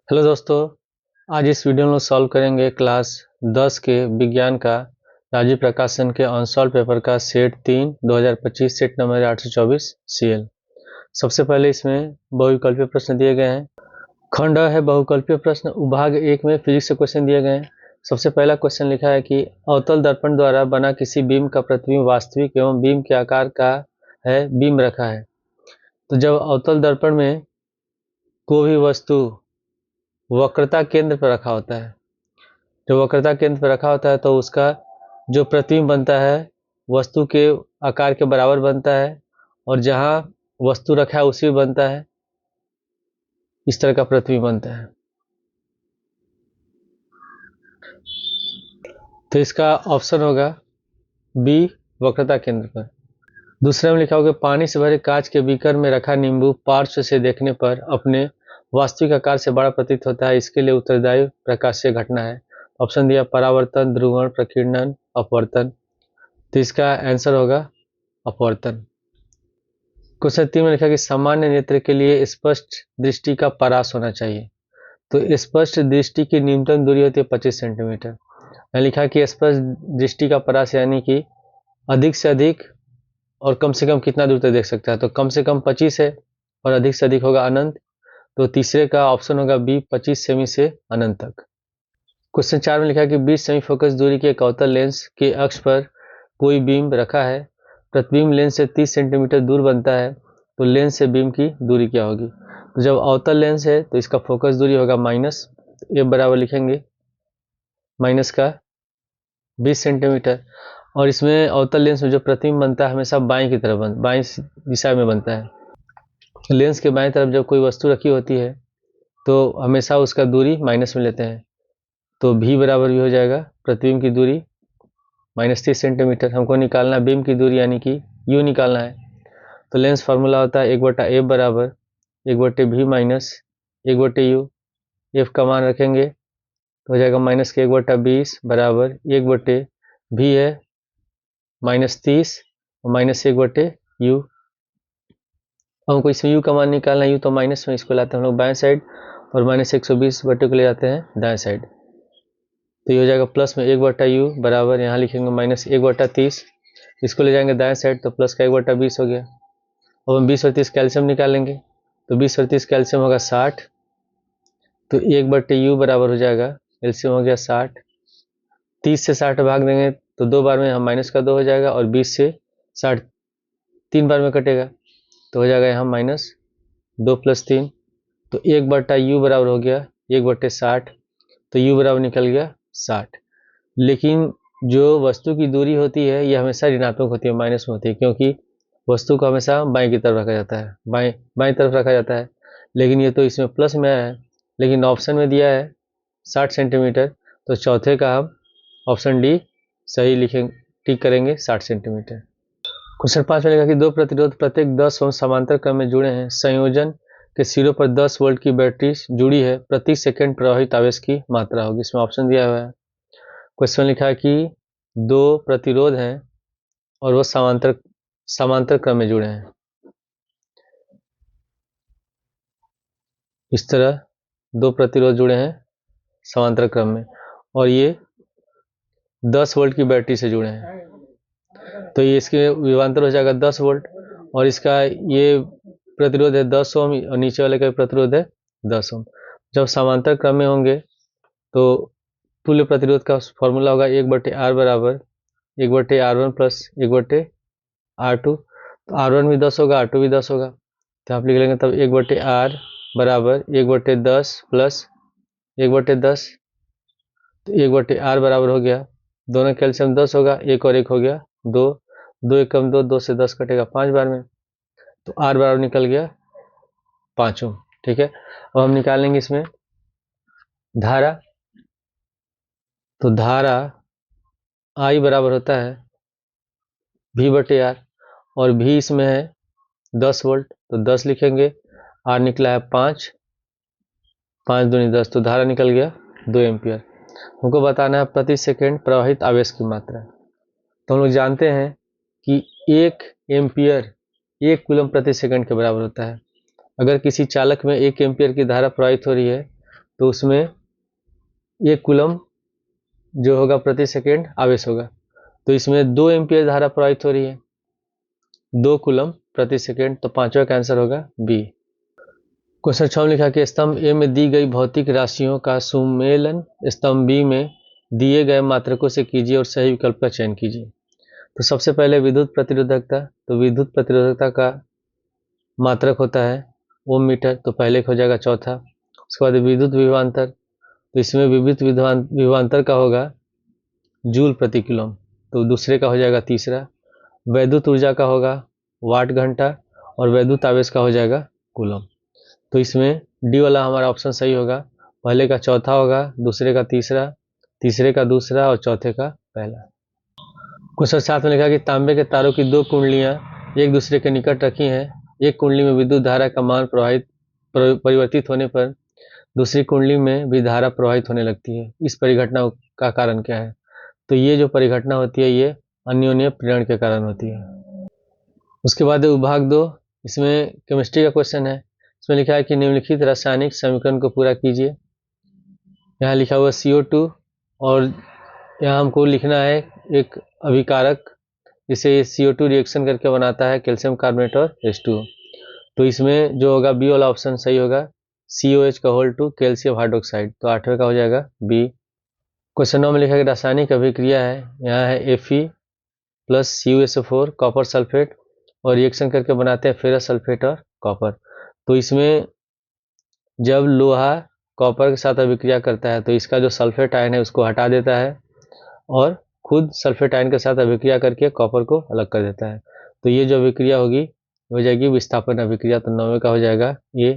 Hello दोस्तों, आज इस वीडियो में सॉल्व करेंगे क्लास 10 के विज्ञान का राजीव प्रकाशन के अनसॉल्व पेपर का सेट 3 2025 सेट नंबर 824 सीएल। सबसे पहले इसमें बहुविकल्पीय प्रश्न दिए गए हैं। खंड है बहुविकल्पीय प्रश्न, भाग 1 में फिजिक्स से क्वेश्चन दिए गए हैं। सबसे पहला क्वेश्चन लिखा है कि अवतल दर्पण द्वारा बना किसी बीम का प्रतिबिंब वास्तविक एवं बीम के आकार का है, बीम रखा है। तो जब अवतल दर्पण में कोई भी वस्तु वक्रता केंद्र पर रखा होता है, जब वक्रता केंद्र पर रखा होता है तो उसका जो प्रतिबिंब बनता है वस्तु के आकार के बराबर बनता है, और जहां वस्तु रखा है उसी में बनता है, इस तरह का प्रतिबिंब बनता है। तो इसका ऑप्शन होगा बी, वक्रता केंद्र पर। दूसरे में लिखा होगा पानी से भरे कांच के बीकर में रखा नींबू पार्श्व से देखने पर अपने वास्तविक आकार से बड़ा प्रतीत होता है, इसके लिए उत्तरदायी प्रकाशीय घटना है। ऑप्शन दिया परावर्तन, ध्रुवण, प्रकीर्णन, अपवर्तन। तो इसका आंसर होगा अपवर्तन। क्वेश्चन 3 में लिखा कि सामान्य नेत्र के लिए स्पष्ट दृष्टि का परास होना चाहिए। तो स्पष्ट दृष्टि की न्यूनतम दूरी होती है 25 सेंटीमीटर। यहाँ लिखा कि स्पष्ट दृष्टि का परास यानी कि अधिक से अधिक और कम से कम कितना दूर तक देख सकता है। तो कम से कम 25 है और अधिक से अधिक होगा अनंत। तो तीसरे का ऑप्शन होगा बी, 25 सेमी से अनंत तक। क्वेश्चन 4 में लिखा कि 20 सेमी फोकस दूरी के एक अवतल लेंस के अक्ष पर कोई बीम रखा है, प्रतिबिंब लेंस से 30 सेंटीमीटर दूर बनता है, तो लेंस से बीम की दूरी क्या होगी। तो जब अवतल लेंस है तो इसका फोकस दूरी होगा माइनस, ए बराबर लिखेंगे माइनस का 20 सेंटीमीटर। और इसमें अवतल लेंस में जो प्रतिबिंब बनता है हमेशा बाएं की तरफ बाएं दिशा में बनता है। लेंस के बाएं तरफ जब कोई वस्तु रखी होती है तो हमेशा उसका दूरी माइनस में लेते हैं। तो भी बराबर भी हो जाएगा प्रतिबिंब की दूरी -30 सेंटीमीटर। हमको निकालना बीम की दूरी यानी कि यू निकालना है। तो लेंस फार्मूला होता है 1/f बराबर 1/v माइनस 1/u। एफ का मान रखेंगे तो हो जाएगा माइनस के 1/20 बराबर 1/v है -30 और माइनस 1/u। हमको इसमें u का मान निकालना है, u तो माइनस में, इसको लाते हैं हम लोग बाएं साइड और -120 बटे को ले जाते हैं दाएं साइड। तो ये हो जाएगा प्लस में 1/u बराबर यहाँ लिखेंगे -1/30, इसको ले जाएंगे दाएं साइड तो प्लस का 1/20 हो गया। अब हम 20 और 30 कैल्शियम निकालेंगे तो 20 और 30 कैल्शियम होगा 60। तो 1/u बराबर हो जाएगा, एलसीएम हो गया 60। 30 से 60 भाग देंगे तो 2 बार में हम -2 हो जाएगा, और 20 से 60 3 बार में कटेगा तो हो जाएगा यहाँ -2 + 3। तो 1/u बराबर हो गया 1/60। तो u बराबर निकल गया 60। लेकिन जो वस्तु की दूरी होती है यह हमेशा ऋणात्मक होती है, माइनस में होती है, क्योंकि वस्तु को हमेशा बाएं की तरफ रखा जाता है, बाएं तरफ रखा जाता है। लेकिन ये तो इसमें प्लस में है, लेकिन ऑप्शन में दिया है 60 सेंटीमीटर, तो चौथे का हम ऑप्शन डी सही लिखेंगे, टिक करेंगे 60 सेंटीमीटर। क्वेश्चन 5 में लिखा कि दो प्रतिरोध प्रत्येक 10 ओम समांतर क्रम में जुड़े हैं, संयोजन के सिरों पर 10 वोल्ट की बैटरी जुड़ी है, प्रति सेकंड प्रवाहित आवेश की मात्रा होगी। इसमें ऑप्शन दिया हुआ है। क्वेश्चन लिखा है कि दो प्रतिरोध हैं और वो समांतर क्रम में जुड़े हैं। इस तरह दो प्रतिरोध जुड़े हैं समांतर क्रम में और ये 10 वोल्ट की बैटरी से जुड़े हैं, तो ये इसके विभवांतर हो जाएगा 10 वोल्ट, और इसका ये प्रतिरोध है 10 ओम और नीचे वाले का प्रतिरोध है 10 ओम। जब समांतर क्रम में होंगे तो तुल्य प्रतिरोध का फॉर्मूला होगा 1/R बराबर 1/R1 प्लस 1/R2। तो R1 भी 10 होगा, R2 भी 10 होगा, तो आप लिख लेंगे तब 1/R बराबर 1/10 प्लस 1/10। तो 1/R बराबर हो गया, दोनों कैल्शियम 10 होगा, एक और एक हो गया 2, 2 एक कम 2, 2 से 10 कटेगा 5 बार में, तो R बराबर निकल गया 5 ओम। ठीक है, अब हम निकालेंगे इसमें धारा। तो धारा I बराबर होता है V/R, और V इसमें है 10 वोल्ट, तो 10 लिखेंगे, R निकला है 5, 5 दूनी 10, तो धारा निकल गया 2 एम्पियर। हमको बताना है प्रति सेकंड प्रवाहित आवेश की मात्रा। तो हम लोग जानते हैं कि 1 एम्पियर 1 कूलम प्रति सेकंड के बराबर होता है। अगर किसी चालक में 1 एम्पियर की धारा प्रवाहित हो रही है तो उसमें 1 कूलम जो होगा प्रति सेकेंड आवेश होगा। तो इसमें 2 एम्पीयर धारा प्रवाहित हो रही है, 2 कूलम प्रति सेकेंड, तो पांचवा का आंसर होगा बी। क्वेश्चन 6 में लिखा कि स्तंभ ए में दी गई भौतिक राशियों का सुमेलन स्तंभ बी में दिए गए मात्रकों से कीजिए और सही विकल्प का चयन कीजिए। तो सबसे पहले विद्युत प्रतिरोधकता, तो विद्युत प्रतिरोधकता का मात्रक होता है ओम मीटर, तो पहले हो जाएगा चौथा। उसके बाद विद्युत विभवांतर, तो इसमें विद्युत विभवांतर का होगा जूल प्रति कूलम, तो दूसरे का हो जाएगा तीसरा। वैद्युत ऊर्जा का होगा वाट घंटा और वैद्युत आवेश का हो जाएगा कूलम। तो इसमें डी वाला हमारा ऑप्शन सही होगा, पहले का चौथा होगा, दूसरे का तीसरा, तीसरे का दूसरा और चौथे का पहला। क्वेश्चन 7 में लिखा कि तांबे के तारों की 2 कुंडलियां एक दूसरे के निकट रखी हैं, एक कुंडली में विद्युत धारा का मान परिवर्तित होने पर दूसरी कुंडली में भी धारा प्रवाहित होने लगती है, इस परिघटना का कारण क्या है? तो ये जो परिघटना होती है ये अन्योन्य प्रेरण के कारण होती है। उसके बाद विभाग 2, इसमें केमिस्ट्री का क्वेश्चन है। इसमें लिखा है कि निम्नलिखित रासायनिक समीकरण को पूरा कीजिए। यहाँ लिखा हुआ CO2 और यहाँ हमको लिखना है एक अभिकारक जिसे CO2 रिएक्शन करके बनाता है कैल्शियम कार्बोनेट और H2O। तो इसमें जो होगा बी वाला ऑप्शन सही होगा, COH का होल 2 कैल्शियम हाइड्रोक्साइड, तो 8वें का हो जाएगा बी। क्वेश्चन 9 में लिखा है कि रासायनिक अभिक्रिया है, यहाँ है Fe plus CuSO4 copper sulphate और रिएक्शन करके बनाते हैं फेरस सल्फेट और कॉपर। तो इसमें जब लोहा कॉपर के साथ अभिक्रिया करता है तो इसका जो सल्फेट आयन है उसको हटा देता है और खुद सल्फेट आयन के साथ अभिक्रिया करके कॉपर को अलग कर देता है। तो ये जो अभिक्रिया होगी हो जाएगी विस्थापन अभिक्रिया, तो 9वें का हो जाएगा ये।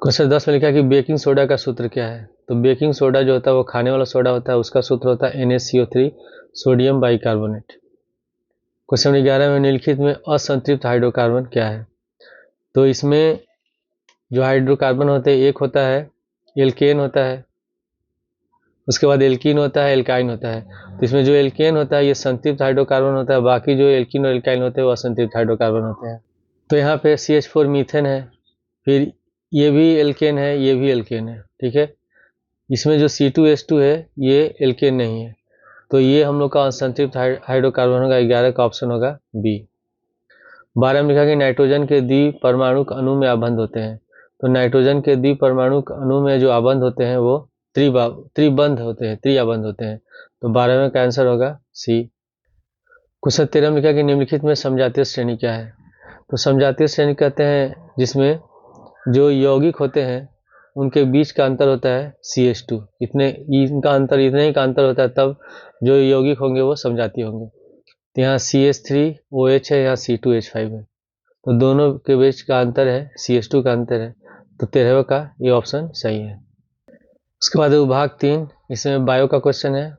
क्वेश्चन 10 में लिखा है कि बेकिंग सोडा का सूत्र क्या है? तो बेकिंग सोडा जो होता है वो खाने वाला सोडा होता है, उसका सूत्र होता है NaCO3 सोडियम बाइकार्बोनेट। क्वेश्चन 11 में निम्नलिखित में असंतृप्त हाइड्रोकार्बन क्या है? तो इसमें जो हाइड्रोकार्बन होते हैं एक होता है एल्केन होता है, उसके बाद एल्कीन होता है, एल्काइन होता है। तो इसमें जो एल्केन होता है ये संतृप्त हाइड्रोकार्बन होता है, बाकी जो एल्कीन और एल्काइन होते हैं वो असंतृप्त हाइड्रोकार्बन होते हैं। तो यहाँ पे CH4 मीथेन है, फिर ये भी एल्केन है, ये भी एल्केन है, ठीक है। इसमें जो C2H2 है ये एल्केन नहीं है, तो ये हम लोग का असंतृप्त हाइड्रोकार्बन होगा, 11 का ऑप्शन होगा बी। 12 में लिखा कि नाइट्रोजन के द्विपरमाणुक अणु में आबंध होते हैं। तो नाइट्रोजन के द्विपरमाणुक अणु में जो आबंध होते हैं वो त्रिबंध होते हैं, त्रिआबंध होते हैं। तो 12वें का आंसर होगा सी। क्वेश्चन 13 में लिखा कि निम्नलिखित में समजातीय श्रेणी क्या है? तो समजातीय श्रेणी कहते हैं जिसमें जो यौगिक होते हैं उनके बीच का अंतर होता है CH2, इतने इनका अंतर इतने ही का अंतर होता है, तब जो यौगिक होंगे वो समजातीय होंगे। तो यहाँ CH3OH है, यहाँ C2H5 है, तो दोनों के बीच का अंतर है CH2 का अंतर है, तो 13वें का ये ऑप्शन सही है। उसके बाद विभाग 3, इसमें बायो का क्वेश्चन है।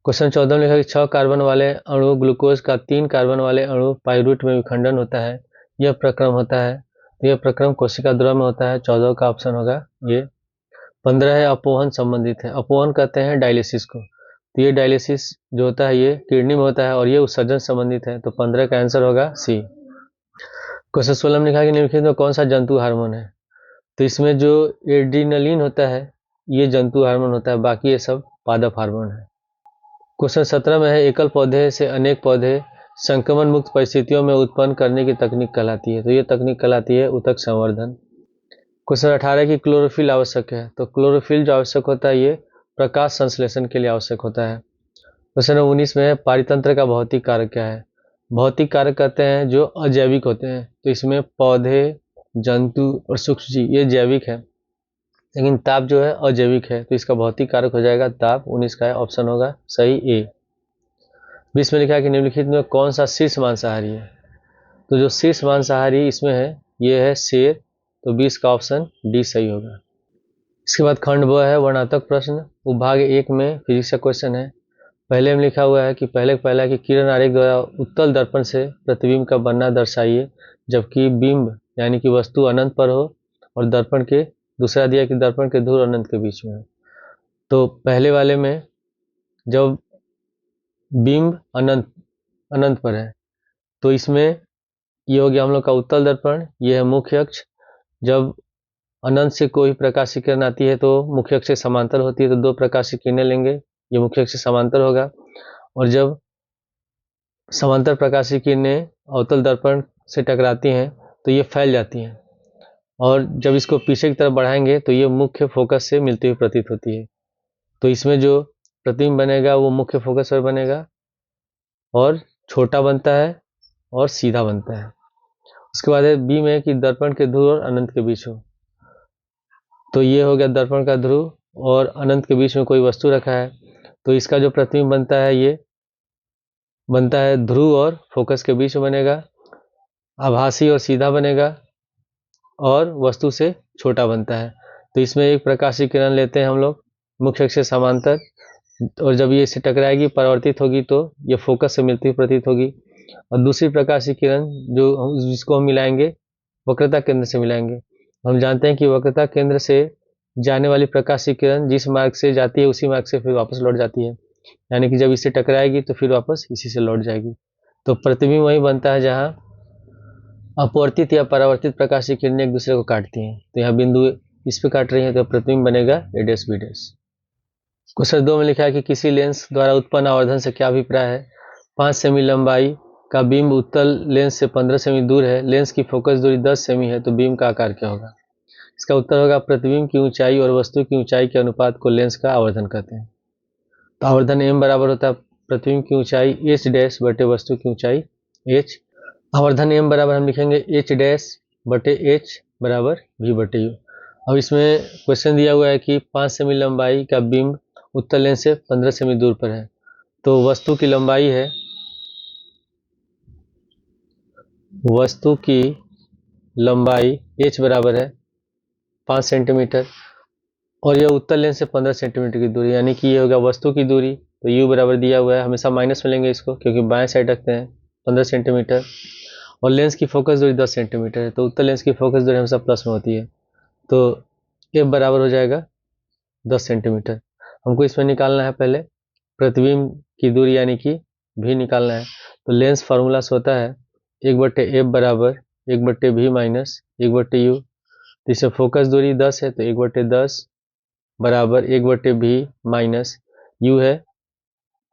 क्वेश्चन 14 में लिखा कि 6 कार्बन वाले अणु ग्लूकोज का 3 कार्बन वाले अणु पाइरूट में विखंडन होता है, यह प्रक्रम होता है। तो यह प्रक्रम कोशिका द्रव में होता है, 14 का ऑप्शन होगा ये। 15 है अपोहन संबंधित है, अपोहन कहते हैं डायलिसिस को, तो ये डायलिसिस जो होता है ये किडनी में होता है और ये उत्सर्जन संबंधित है, तो 15 का आंसर होगा सी। क्वेश्चन 16 में लिखा कि निम्नलिखित में कौन सा जंतु हार्मोन है? तो इसमें जो एड्रीनलिन होता है ये जंतु हार्मोन होता है, बाकी ये सब पादप हार्मोन है। क्वेश्चन 17 में है एकल पौधे से अनेक पौधे संक्रमण मुक्त परिस्थितियों में उत्पन्न करने की तकनीक कहलाती है, तो ये तकनीक कहलाती है उत्तक संवर्धन। क्वेश्चन 18 की क्लोरोफिल आवश्यक है, तो क्लोरोफिल जो आवश्यक होता है ये प्रकाश संश्लेषण के लिए आवश्यक होता है। क्वेश्चन 19 में है पारितंत्र का भौतिक कारक क्या है? भौतिक कारक कहते हैं जो अजैविक होते हैं, तो इसमें पौधे, जंतु और सूक्ष्म जीव ये जैविक है, लेकिन ताप जो है अजैविक है, तो इसका भौतिक कारक हो जाएगा ताप। 19 का ऑप्शन होगा सही ए। 20 में लिखा है कि निम्नलिखित में कौन सा शीर्ष मांसाहारी है? तो जो शीर्ष मांसाहारी इसमें है ये है शेर, तो 20 का ऑप्शन डी सही होगा। इसके बाद खंड ब है वर्णात्मक प्रश्न, विभाग 1 में फिजिक्स का क्वेश्चन है। पहले में लिखा हुआ है कि पहला कि किरण आरेख द्वारा उत्तल दर्पण से प्रतिबिंब का बनना दर्शाइए जबकि बिंब यानी कि वस्तु अनंत पर हो, और दर्पण के दूसरा दिया कि दर्पण के धुर अनंत के बीच में हो। तो पहले वाले में जब बिंब अनंत पर है तो इसमें ये हो गया हम लोग का उत्तल दर्पण, ये है मुख्य अक्ष। जब अनंत से कोई प्रकाशीय किरण आती है तो मुख्य अक्ष से समांतर होती है, तो 2 प्रकाशीय किरणें लेंगे, ये मुख्य अक्ष से समांतर होगा। और जब समांतर प्रकाशीय किरणें अवतल दर्पण से टकराती हैं तो ये फैल जाती हैं, और जब इसको पीछे की तरफ बढ़ाएंगे तो ये मुख्य फोकस से मिलती हुई प्रतीत होती है। तो इसमें जो प्रतिबिंब बनेगा वो मुख्य फोकस पर बनेगा और छोटा बनता है और सीधा बनता है। उसके बाद है बी में कि दर्पण के ध्रुव और अनंत के बीच हो। तो ये हो गया दर्पण का ध्रुव और अनंत के बीच में कोई वस्तु रखा है, तो इसका जो प्रतिबिंब बनता है ये बनता है ध्रुव और फोकस के बीच में बनेगा, आभासी और सीधा बनेगा और वस्तु से छोटा बनता है। तो इसमें एक प्रकाशीय किरण लेते हैं हम लोग मुख्य अक्ष से समांतर, और जब ये इससे टकराएगी परावर्तित होगी तो ये फोकस से मिलती हुई प्रतीत होगी। और दूसरी प्रकाशीय किरण जिसको हम मिलाएंगे वक्रता केंद्र से मिलाएंगे। हम जानते हैं कि वक्रता केंद्र से जाने वाली प्रकाशीय किरण जिस मार्ग से जाती है उसी मार्ग से फिर वापस लौट जाती है, यानी कि जब इससे टकराएगी तो फिर वापस इसी से लौट जाएगी। तो प्रतिबिंब वही बनता है जहाँ अपवर्तित या परावर्तित प्रकाशीय किरणें एक दूसरे को काटती हैं। तो यहाँ बिंदु इस पे काट रही है तो प्रतिबिंब बनेगा ए डैश बी डैश। क्वेश्चन 2 में लिखा है कि किसी लेंस द्वारा उत्पन्न आवर्धन से क्या अभिप्राय है। 5 सेमी लंबाई का बीम उत्तल लेंस से 15 सेमी दूर है, लेंस की फोकस दूरी 10 सेमी है, तो बीम का आकार क्या होगा। इसका उत्तर होगा प्रतिबिंब की ऊंचाई और वस्तु की ऊंचाई के अनुपात को लेंस का आवर्धन कहते हैं। तो आवर्धन m बराबर होता है प्रतिबिंब की ऊंचाई h डैश बटे वस्तु की ऊंचाई h। आवर्धन m बराबर हम लिखेंगे h डैश बटे h बराबर v बटे u। अब इसमें क्वेश्चन दिया हुआ है कि 5 सेमी लंबाई का बीम उत्तल लेंस से 15 सेमी दूर पर है, तो वस्तु की लंबाई है, वस्तु की लंबाई h बराबर है 5 सेंटीमीटर और यह उत्तल लेंस से 15 सेंटीमीटर की दूरी, यानी कि ये होगा वस्तु की दूरी। तो u बराबर दिया हुआ है, हमेशा माइनस में लेंगे इसको क्योंकि बाएं साइड रखते हैं 15 सेंटीमीटर, और लेंस की फोकस दूरी 10 सेंटीमीटर है, तो उत्तल लेंस की फोकस दूरी हमेशा प्लस में होती है, तो f बराबर हो जाएगा 10 सेंटीमीटर। हमको इसमें निकालना है पहले प्रतिबिंब की दूरी यानी कि v निकालना है। तो लेंस फार्मूला से होता है 1/f बराबर 1/v माइनस 1/u। जिससे फोकस दूरी 10 है तो 1/10 बराबर 1/v माइनस u है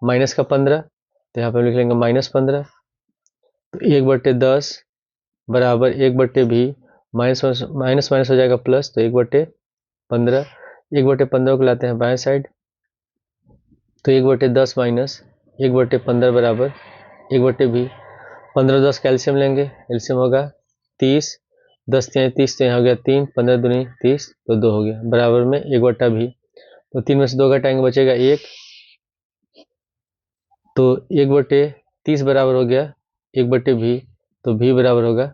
माइनस का 15, तो यहाँ पे लिख लेंगे -15। तो 1/10 बराबर 1/v माइनस माइनस हो जाएगा प्लस, तो 1/15। 1/15 को लाते हैं बाएं साइड, तो 1/10 माइनस 1/15 बराबर 1/v। 15 10 कैल्शियम लेंगे, एल्शियम होगा 30, 10 3 30, तो यहाँ हो गया 3, 15 दूनी 30, तो 2 हो गया बराबर में 1/v। तो 3 में से 2 घटाएंगे बचेगा 1, तो 1/30 बराबर हो गया 1/v, तो v बराबर होगा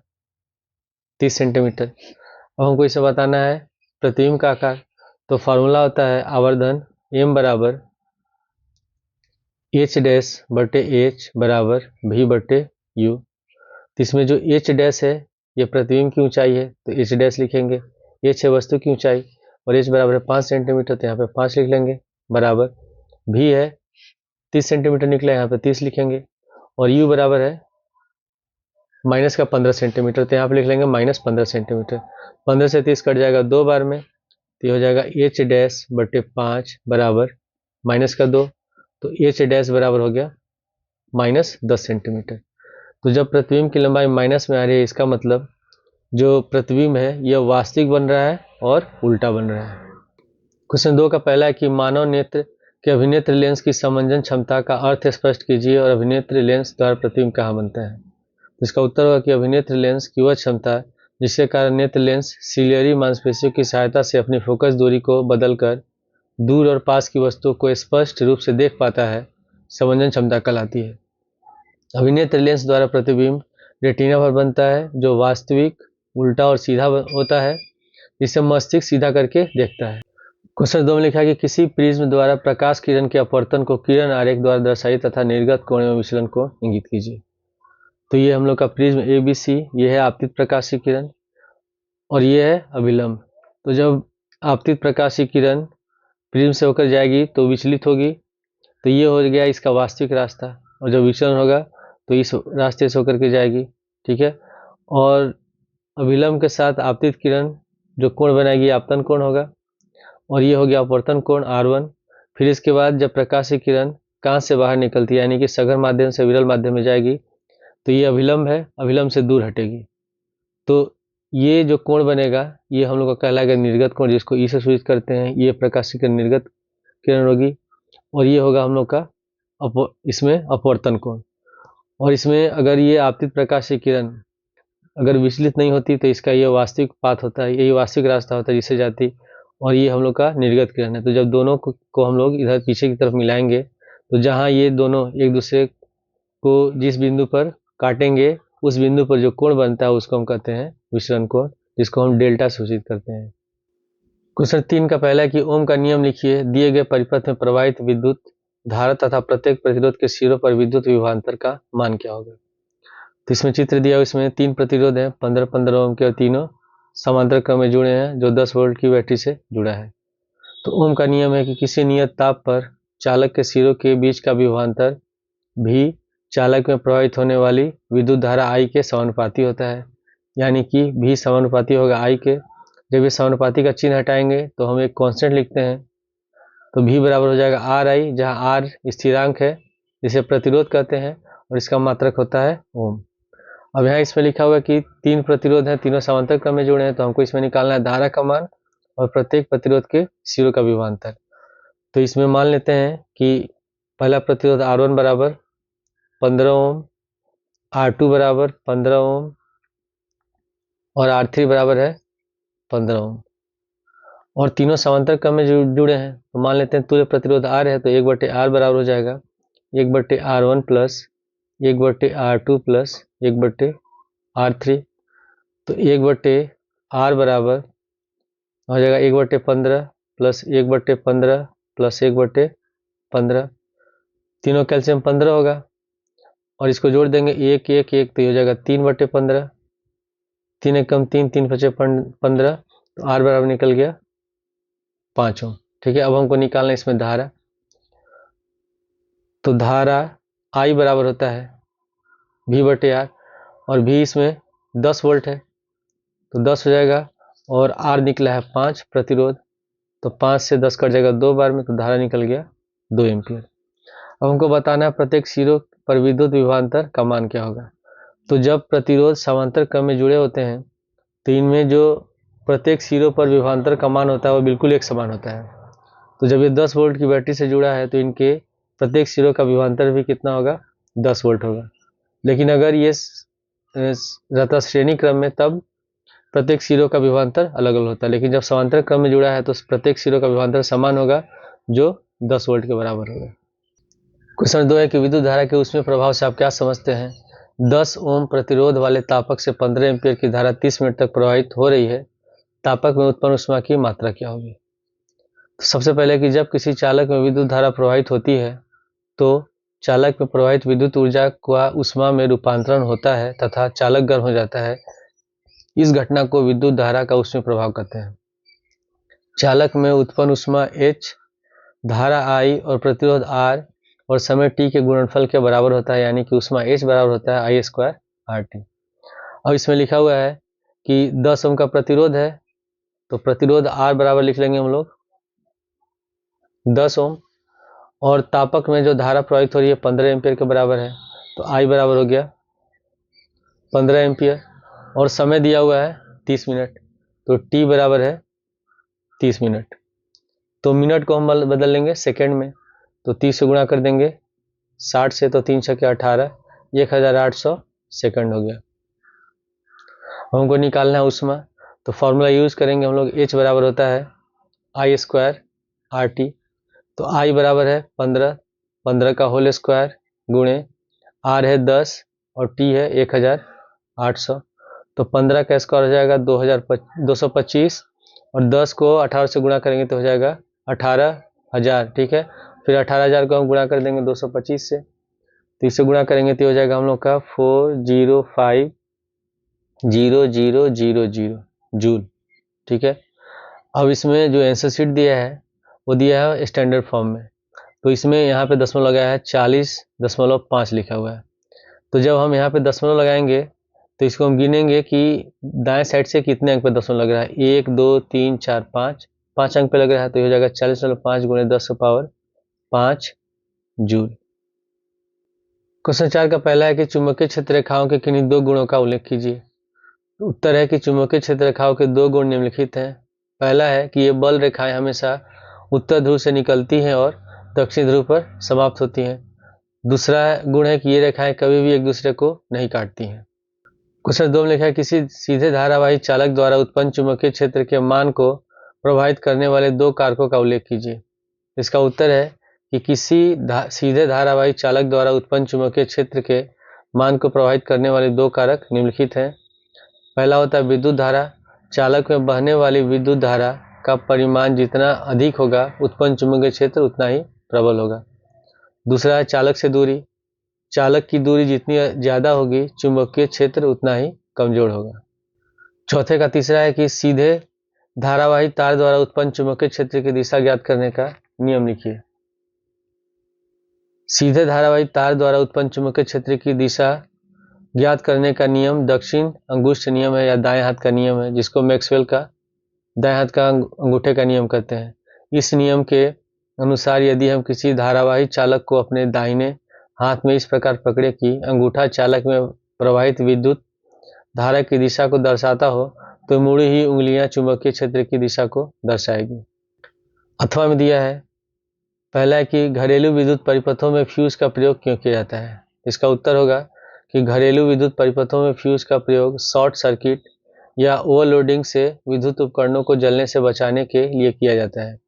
30 सेंटीमीटर। अब हमको इसे बताना है प्रतिबिंब का आकार। तो फार्मूला होता है आवर्धन m बराबर h डैश बटे h बराबर v बटे u। तो इसमें जो h डैश है ये प्रतिबिंब की ऊंचाई है, तो h डैश लिखेंगे, h है वस्तु की ऊंचाई और h बराबर है 5 सेंटीमीटर, तो यहाँ पे 5 लिख लेंगे बराबर v है 30 सेंटीमीटर निकला, यहाँ पे 30 लिखेंगे, और u बराबर है माइनस का 15 सेंटीमीटर, तो यहाँ पे लिख लेंगे -15 सेंटीमीटर। 15 से 30 कट जाएगा 2 बार में, तो ये हो जाएगा h डैश बटे 5 बराबर माइनस का 2, तो h डैश बराबर हो गया -10 सेंटीमीटर। तो जब प्रतिबिंब की लंबाई माइनस में आ रही है इसका मतलब जो प्रतिबिंब है यह वास्तविक बन रहा है और उल्टा बन रहा है। क्वेश्चन 2 का पहला है कि मानव नेत्र के अभिनेत्र लेंस की समंजन क्षमता का अर्थ स्पष्ट कीजिए और अभिनेत्र लेंस द्वारा प्रतिबिंब कहाँ बनता है। तो इसका उत्तर होगा कि अभिनेत्र लेंस की वह क्षमता जिसके कारण नेत्र लेंस सिलियरी मांसपेशियों की सहायता से अपनी फोकस दूरी को बदलकर दूर और पास की वस्तुओं को स्पष्ट रूप से देख पाता है, समंजन क्षमता कहलाती है। अभिनेत्र लेंस द्वारा प्रतिबिंब रेटिना पर बनता है जो वास्तविक उल्टा और सीधा होता है, जिसे मस्तिष्क सीधा करके देखता है। क्वेश्चन 2 में लिखा है कि किसी प्रिज्म द्वारा प्रकाश किरण के अपवर्तन को किरण आरेख द्वारा दर्शाइए तथा निर्गत कोण में विचलन को इंगित कीजिए। तो ये हम लोग का प्रिज्म ABC, ये है आपतित प्रकाशीय किरण और ये है अभिलंब। तो जब आपतित प्रकाशीय किरण प्रिज्म से होकर जाएगी तो विचलित होगी, तो ये हो गया इसका वास्तविक रास्ता, और जब विचलन होगा तो इस रास्ते से होकर के जाएगी, ठीक है। और अभिलंब के साथ आपतित किरण जो कोण बनाएगी आपतन कोण होगा, और ये हो गया अपवर्तन कोण R1। फिर इसके बाद जब प्रकाश की किरण कांच से बाहर निकलती है यानी कि सघन माध्यम से विरल माध्यम में जाएगी तो ये अभिलंब है, अभिलंब से दूर हटेगी। तो ये जो कोण बनेगा ये हम लोग का कहलाएगा निर्गत कोण, जिसको ई से सूचित करते हैं। ये प्रकाश की किरण निर्गत किरण होगी, और ये होगा हम लोग का इसमें अपवर्तन कोण। और इसमें अगर ये आपतित प्रकाश की किरण अगर विचलित नहीं होती तो इसका ये वास्तविक पाथ होता है, यही वास्तविक रास्ता होता है जिससे जाती, और ये हम लोग का निर्गत किरण है। तो जब दोनों को हम लोग इधर पीछे की तरफ मिलाएंगे तो जहाँ ये दोनों एक दूसरे को जिस बिंदु पर काटेंगे उस बिंदु पर जो कोण बनता है उसको हम कहते हैं विसरण कोण, जिसको हम डेल्टा सूचित करते हैं। क्वेश्चन 3 का पहला है कि ओम का नियम लिखिए, दिए गए परिपथ में प्रवाहित विद्युत धारा तथा प्रत्येक प्रतिरोध के सिरों पर विद्युत विभवांतर का मान क्या होगा। तो इसमें चित्र दिया हुआ, इसमें 3 प्रतिरोध हैं 15-15 ओम के, और तीनों समांतर क्रम में जुड़े हैं जो 10 वोल्ट की बैटरी से जुड़ा है। तो ओम का नियम है कि किसी नियत ताप पर चालक के सिरों के बीच का विभवांतर भी चालक में प्रवाहित होने वाली विद्युत धारा I के समानुपाती होता है, यानी कि भी समानुपाती होगा I के। जब ये समानुपाती का चिन्ह हटाएंगे तो हम एक कांस्टेंट लिखते हैं, तो भी बराबर हो जाएगा RI, जहाँ R स्थिरांक है जिसे प्रतिरोध कहते हैं, और इसका मात्रक होता है ओम। अब यहाँ इसमें लिखा हुआ है कि 3 प्रतिरोध हैं, तीनों समांतर क्रम में जुड़े हैं, तो हमको इसमें निकालना है धारा का मान और प्रत्येक प्रतिरोध के सिरों का विभवांतर। तो इसमें मान लेते हैं कि पहला प्रतिरोध R1 बराबर 15 ओम, R2 बराबर 15 ओम और R3 बराबर है 15 ओम, और तीनों समांतर क्रम में जुड़े हैं। तो मान लेते हैं तुल्य प्रतिरोध R है तो 1/R बराबर हो जाएगा 1/R1 plus 1/R2 plus 1/R3। तो 1/R बराबर हो जाएगा 1/15 प्लस 1/15 प्लस 1/15, तीनों कैल्शियम 15 होगा, और इसको जोड़ देंगे 1 1 1 तो ये हो जाएगा 3/15, 3 एक कम 3, 3 5 15, तो R बराबर निकल गया 5 ओम। ठीक है, अब हमको निकालना है इसमें धारा। तो धारा I बराबर होता है V/R, और V इसमें 10 वोल्ट है तो 10 हो जाएगा, और R निकला है 5 प्रतिरोध, तो 5 से 10 कट जाएगा 2 बार में, तो धारा निकल गया 2 एम्पियर। अब हमको बताना है प्रत्येक सिरों पर विद्युत विभवांतर का मान क्या होगा। तो जब प्रतिरोध समांतर क्रम में जुड़े होते हैं तो इनमें जो प्रत्येक सिरों पर विभवांतर का मान होता है वो बिल्कुल एक समान होता है। तो जब ये 10 वोल्ट की बैटरी से जुड़ा है तो इनके प्रत्येक सिरों का विभवांतर भी कितना होगा, 10 वोल्ट होगा। लेकिन अगर ये रहता श्रेणी क्रम में तब प्रत्येक सिरों का विभवांतर अलग अलग होता है, लेकिन जब समांतर क्रम में जुड़ा है तो प्रत्येक सिरों का विभवांतर समान होगा जो 10 वोल्ट के बराबर होगा। क्वेश्चन 2 है कि विद्युत धारा के उसमें प्रभाव से आप क्या समझते हैं। 10 ओम प्रतिरोध वाले तापक से 15 एम्पीयर की धारा 30 मिनट तक प्रवाहित हो रही है, तापक में उत्पन्न ऊष्मा की मात्रा क्या होगी। तो सबसे पहले कि जब किसी चालक में विद्युत धारा प्रवाहित होती है तो चालक में प्रवाहित विद्युत ऊर्जा का ऊष्मा में रूपांतरण होता है तथा चालक गर्म हो जाता है। इस घटना को विद्युत धारा का ऊष्मीय प्रभाव कहते हैं। चालक में उत्पन्न ऊष्मा H, धारा I और प्रतिरोध R और समय t के गुणनफल के बराबर होता है, यानी कि ऊष्मा H बराबर होता है I² RT। अब इसमें लिखा हुआ है कि 10 ओम का प्रतिरोध है तो प्रतिरोध R बराबर लिख लेंगे हम लोग 10 ओम, और तापक में जो धारा प्रवाहित हो रही है 15 एम्पीयर के बराबर है, तो I बराबर हो गया 15 एम्पीयर, और समय दिया हुआ है 30 मिनट, तो T बराबर है 30 मिनट। तो मिनट को हम बदल लेंगे सेकेंड में, तो 30 से गुणा कर देंगे 60 से, तो 3 छक्के 18, 1800 सेकंड हो गया। हमको निकालना है ऊष्मा, तो फॉर्मूला यूज करेंगे हम लोग। H बराबर होता है I² RT, तो I बराबर है 15 का होल स्क्वायर गुणे R है 10 और T है 1800, तो 15 का स्क्वायर हो जाएगा 225, और 10 को 18 से गुणा करेंगे तो हो जाएगा 18,000। ठीक है, फिर 18,000 को हम गुणा कर देंगे 225 से, तो इससे गुणा करेंगे तो हो जाएगा हम लोग का 405,0000 जूल। ठीक है, अब इसमें जो आंसर शीट दिया है वो दिया है स्टैंडर्ड फॉर्म में, तो इसमें यहाँ पे दशमलव लगाया है 40.5 लिखा हुआ है। तो जब हम यहाँ पे दशमलव लगाएंगे तो इसको हम गिनेंगे कि दाएं साइड से कितने अंक पे दशमलव लग रहा है। 1 2 3 4 5, 5 अंक पे लग रहा है, तो ये हो जाएगा 40.5 गुणे 10 की पावर 5 जूल। क्वेश्चन 4 का पहला है कि चुंबकीय क्षेत्र रेखाओं के किन्हीं दो गुणों का उल्लेख कीजिए। उत्तर है कि चुंबकीय क्षेत्र रेखाओं के दो गुण निम्नलिखित हैं। पहला है कि ये बल रेखाएं हमेशा उत्तर ध्रुव से निकलती हैं और दक्षिण ध्रुव पर समाप्त होती हैं। दूसरा गुण है कि ये रेखाएं कभी भी एक दूसरे को नहीं काटती हैं। क्वेश्चन 2 में लिखा है किसी सीधे धारावाही चालक द्वारा उत्पन्न चुंबकीय क्षेत्र के मान को प्रभावित करने वाले दो कारकों का उल्लेख कीजिए। इसका उत्तर है कि किसी सीधे धारावाही चालक द्वारा उत्पन्न चुंबकीय क्षेत्र के मान को प्रभावित करने वाले दो कारक निम्नलिखित हैं। पहला होता है विद्युत धारा। चालक में बहने वाली विद्युत धारा का परिमाण जितना अधिक होगा, उत्पन्न चुंबकीय क्षेत्र उतना ही प्रबल होगा। दूसरा है चालक से दूरी। चालक की दूरी जितनी ज्यादा होगी, चुंबकीय क्षेत्र उतना ही कमजोर होगा। चौथे का तीसरा है कि सीधे धारावाही तार द्वारा उत्पन्न चुंबकीय क्षेत्र की दिशा ज्ञात करने का नियम लिखिए। सीधे धारावाही तार द्वारा उत्पन्न चुंबकीय क्षेत्र की दिशा ज्ञात करने का नियम दक्षिण अंगुष्ठ नियम है या दाएं हाथ का नियम है, जिसको मैक्सवेल का दाएं हाथ का अंगूठे का नियम कहते हैं। इस नियम के अनुसार यदि हम किसी धारावाही चालक को अपने दाहिने हाथ में इस प्रकार पकड़े कि अंगूठा चालक में प्रवाहित विद्युत धारा की दिशा को दर्शाता हो, तो मुड़ी ही उंगलियां चुंबकीय क्षेत्र की दिशा को दर्शाएगी। अथवा में दिया है, पहला है कि घरेलू विद्युत परिपथों में फ्यूज का प्रयोग क्यों किया जाता है। इसका उत्तर होगा कि घरेलू विद्युत परिपथों में फ्यूज का प्रयोग शॉर्ट सर्किट या ओवरलोडिंग से विद्युत उपकरणों को जलने से बचाने के लिए किया जाता है।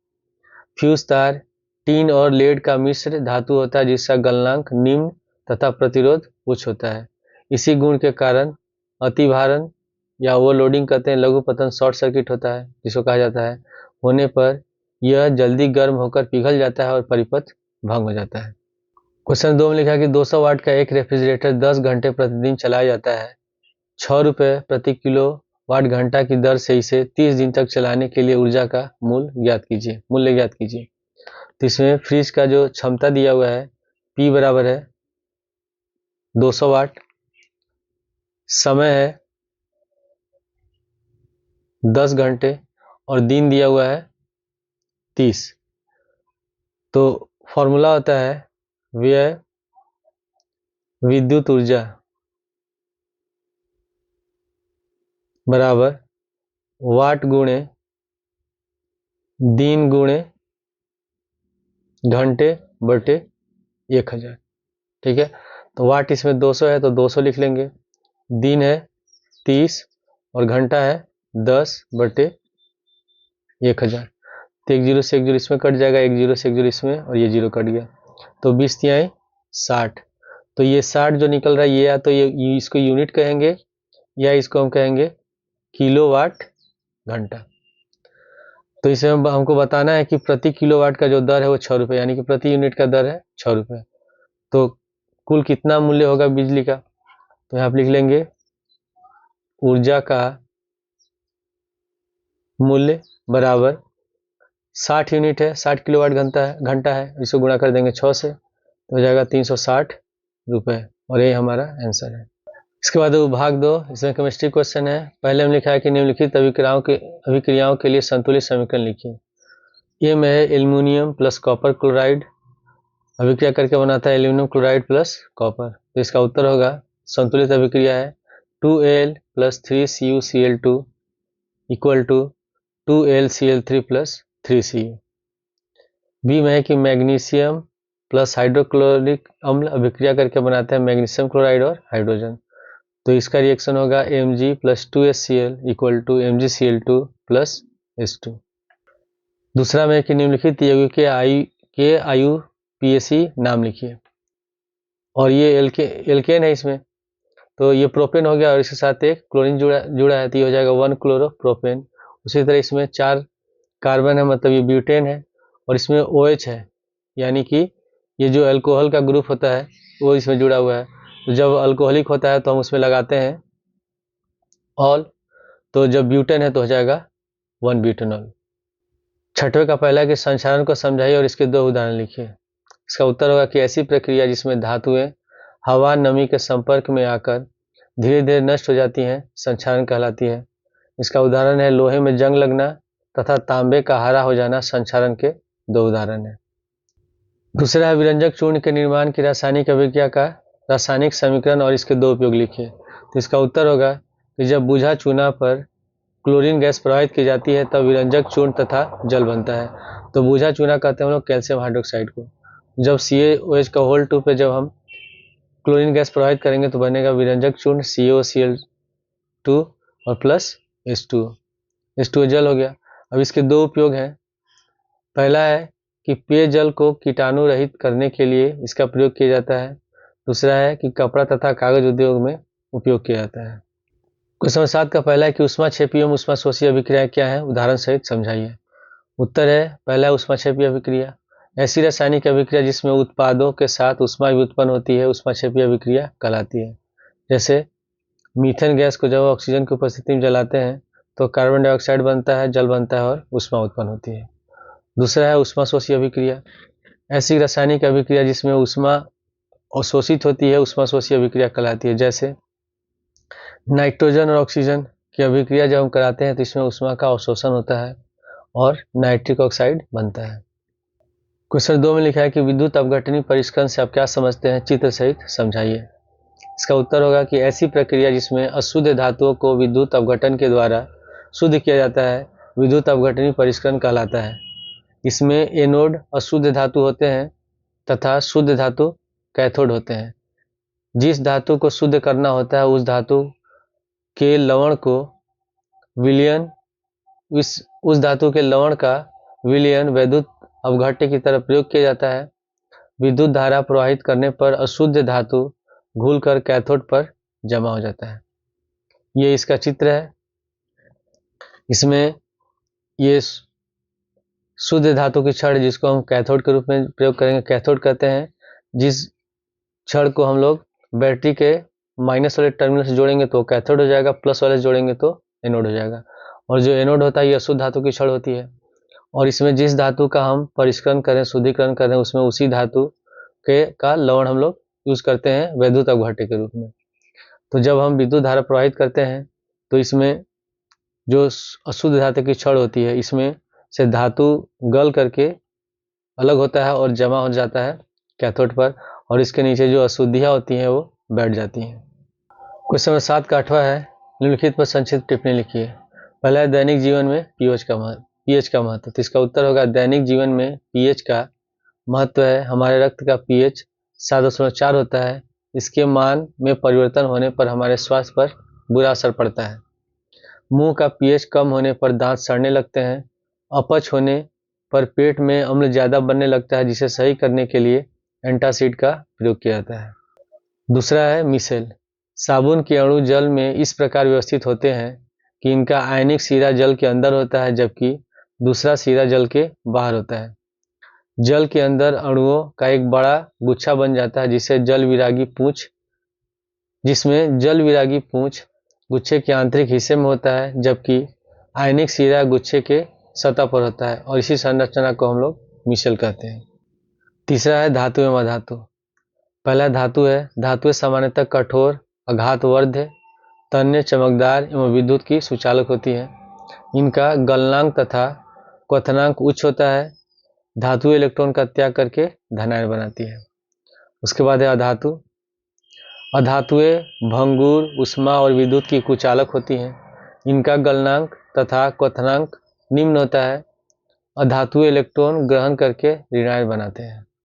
फ्यूज तार टीन और लेड का मिश्र धातु होता है, जिसका गलनांक निम्न तथा प्रतिरोध उच्च होता है। इसी गुण के कारण अतिभारण या ओवरलोडिंग कहते हैं लघु पतन शॉर्ट सर्किट होता है, जिसको कहा जाता है, होने पर यह जल्दी गर्म होकर पिघल जाता है और परिपथ भंग हो जाता है। क्वेश्चन 2 में लिखा है कि 200 वाट का एक रेफ्रिजरेटर 10 घंटे प्रतिदिन चलाया जाता है। 6 रुपये प्रति किलो वाट घंटा की दर से इसे 30 दिन तक चलाने के लिए ऊर्जा का मूल्य ज्ञात कीजिए। तो इसमें फ्रिज का जो क्षमता दिया हुआ है P बराबर है 200 वाट, समय है 10 घंटे और दिन दिया हुआ है 30। तो फॉर्मूला होता है व्यय विद्युत ऊर्जा बराबर वाट गुणे दिन गुणे घंटे बटे 1000। ठीक है, तो वाट इसमें 200 है तो 200 लिख लेंगे, दिन है 30 और घंटा है 10 बटे 1000। तो एक जीरो से एक जीरो इसमें कट जाएगा, एक जीरो से एक जीरो इसमें, और ये जीरो कट गया, तो 20 तिहाई 60। तो ये 60 जो निकल रहा है, ये या तो ये इसको यूनिट कहेंगे या इसको हम कहेंगे किलोवाट घंटा। तो इसमें हमको बताना है कि प्रति किलोवाट का जो दर है वो 6 रुपये, यानी कि प्रति यूनिट का दर है 6 रुपये। तो कुल कितना मूल्य होगा बिजली का, तो यहाँ आप लिख लेंगे ऊर्जा का मूल्य बराबर 60 यूनिट है, 60 किलोवाट घंटा है, इसको गुणा कर देंगे 6 से, तो हो जाएगा 360 रुपये, और ये हमारा आंसर है। इसके बाद भाग 2, इसमें केमिस्ट्री क्वेश्चन है। पहले में लिखा है कि निम्नलिखित अभिक्रियाओं के लिए संतुलित समीकरण लिखिए। ए में है एल्युमिनियम प्लस कॉपर क्लोराइड अभिक्रिया करके बनाता है एल्युमिनियम क्लोराइड प्लस कॉपर, तो इसका उत्तर होगा संतुलित अभिक्रिया है 2Al plus 3CuCl2 equal to 2LCl3 plus 3Cu। B में है कि मैग्नीशियम प्लस हाइड्रोक्लोरिक अम्ल अभिक्रिया करके बनाता है मैग्नीशियम क्लोराइड और हाइड्रोजन, तो इसका रिएक्शन होगा Mg plus 2HCl equal to MgCl2 plus H2। दूसरा में कि निम्नलिखित यौगिक के IUPAC नाम लिखिए, और ये एल्केन है इसमें, तो ये प्रोपेन हो गया और इसके साथ एक क्लोरीन जुड़ा है, तो ये हो जाएगा 1 क्लोरोप्रोपेन। उसी तरह इसमें 4 कार्बन है, मतलब ये ब्यूटेन है, और इसमें OH है, यानी कि ये जो अल्कोहल का ग्रुप होता है वो इसमें जुड़ा हुआ है। तो जब अल्कोहलिक होता है तो हम उसमें लगाते हैं ऑल, तो जब ब्यूटेन है तो हो जाएगा 1 ब्यूटेनॉल। छठवें का पहला कि संक्षारण को समझाइए और इसके 2 उदाहरण लिखिए। इसका उत्तर होगा कि ऐसी प्रक्रिया जिसमें धातुएं हवा नमी के संपर्क में आकर धीरे धीरे नष्ट हो जाती हैं संक्षारण कहलाती है। इसका उदाहरण है लोहे में जंग लगना तथा तांबे का हरा हो जाना संक्षारण के दो उदाहरण हैं। दूसरा है विरंजक चूर्ण के निर्माण की रासायनिक अभिक्रिया का रासायनिक समीकरण और इसके दो उपयोग लिखिए। तो इसका उत्तर होगा कि जब बुझा चूना पर क्लोरीन गैस प्रवाहित की जाती है तब विरंजक चूर्ण तथा जल बनता है। तो बुझा चूना कहते हैं हम लोग कैल्शियम हाइड्रोक्साइड को। जब CaOH का होल 2 पे जब हम क्लोरीन गैस प्रवाहित करेंगे तो बनेगा विरंजक चूर्ण CaOCl2 और प्लस H2O जल हो गया। अब इसके दो उपयोग हैं। पहला है कि पेयजल को कीटाणु रहित करने के लिए इसका प्रयोग किया जाता है। दूसरा है कि कपड़ा तथा कागज उद्योग में उपयोग किया जाता है। क्वेश्चन 7 का पहला है कि ऊष्माक्षेपी एवं ऊष्माशोषी अभिक्रिया क्या है, उदाहरण सहित समझाइए। उत्तर है पहला ऊष्माक्षेपी अभिक्रिया, ऐसी रासायनिक अभिक्रिया जिसमें उत्पादों के साथ ऊष्मा भी उत्पन्न होती है ऊष्माक्षेपी अभिक्रिया कहलाती है। जैसे मीथेन गैस को जब ऑक्सीजन की उपस्थिति में जलाते हैं तो कार्बन डाइऑक्साइड बनता है, जल बनता है और ऊष्मा उत्पन्न होती है। दूसरा है ऊष्माशोषी अभिक्रिया, ऐसी रासायनिक अभिक्रिया जिसमें ऊष्मा अवशोषित होती है ऊष्माशोषी अभिक्रिया कहलाती है। जैसे नाइट्रोजन और ऑक्सीजन की अभिक्रिया जब हम कराते हैं तो इसमें ऊष्मा का अवशोषण होता है और नाइट्रिक ऑक्साइड बनता है। क्वेश्चन 2 में लिखा है कि विद्युत अपघटनी परिष्करण से आप क्या समझते हैं, चित्र सहित समझाइए। इसका उत्तर होगा कि ऐसी प्रक्रिया जिसमें अशुद्ध धातुओं को विद्युत अपघटन के द्वारा शुद्ध किया जाता है विद्युत अपघटनी परिष्करण कहलाता है। इसमें एनोड अशुद्ध धातु होते हैं तथा शुद्ध धातु कैथोड होते हैं। जिस धातु को शुद्ध करना होता है उस धातु के लवण को विलयन उस धातु के लवण का विलयन विद्युत अपघट्य की तरह प्रयोग किया जाता है। विद्युत धारा प्रवाहित करने पर अशुद्ध धातु घुलकर कैथोड पर जमा हो जाता है। ये इसका चित्र है। इसमें ये शुद्ध धातु की छड़ जिसको हम कैथोड के रूप में प्रयोग करेंगे, कैथोड कहते हैं जिस छड़ को हम लोग बैटरी के माइनस वाले टर्मिनल से जोड़ेंगे तो कैथोड हो जाएगा, प्लस वाले से जोड़ेंगे तो एनोड हो जाएगा। और जो एनोड होता है ये अशुद्ध धातु की छड़ होती है और इसमें जिस धातु का हम परिष्करण करें शुद्धिकरण करें उसमें उसी धातु का लवण हम लोग यूज करते हैं विद्युत अपघट्य के रूप में। तो जब हम विद्युत धारा प्रवाहित करते हैं तो इसमें जो अशुद्ध धातु की छड़ होती है इसमें से धातु गल करके अलग होता है और जमा हो जाता है कैथोड पर और इसके नीचे जो अशुद्धियाँ होती हैं वो बैठ जाती हैं। क्वेश्चन 7 का 8वां है निम्नलिखित पर संक्षिप्त टिप्पणी लिखिए। पहला है दैनिक जीवन में पीएच का महत्व। तो इसका उत्तर होगा दैनिक जीवन में पीएच का महत्व है। हमारे रक्त का पीएच 7.4 होता है। इसके मान में परिवर्तन होने पर हमारे स्वास्थ्य पर बुरा असर पड़ता है। मुंह का पीएच कम होने पर दांत सड़ने लगते हैं। अपच होने पर पेट में अम्ल ज़्यादा बनने लगता है जिसे सही करने के लिए एंटासिड का प्रयोग किया जाता है। दूसरा है मिसेल। साबुन के अणु जल में इस प्रकार व्यवस्थित होते हैं कि इनका आयनिक सिरा जल के अंदर होता है जबकि दूसरा सिरा जल के बाहर होता है। जल के अंदर अणुओं का एक बड़ा गुच्छा बन जाता है जिसमें जल विरागी पूंछ गुच्छे के आंतरिक हिस्से में होता है जबकि आयनिक सिरा गुच्छे के सतह पर होता है और इसी संरचना को हम लोग मिसेल कहते हैं। तीसरा है धातु एवं अधातु। पहला धातु है। धातुएं सामान्यतः कठोर, आघातवर्ध्य, तन्य, चमकदार एवं विद्युत की सुचालक होती है। इनका गलनांक तथा क्वथनांक उच्च होता है। धातु इलेक्ट्रॉन का त्याग करके धनायन बनाती है। उसके बाद है अधातु। अधातुएं भंगुर, ऊष्मा और विद्युत की कुचालक होती हैं। इनका गलनांक तथा क्वथनांक निम्न होता है। अधातु इलेक्ट्रॉन ग्रहण करके ऋणायन बनाते हैं।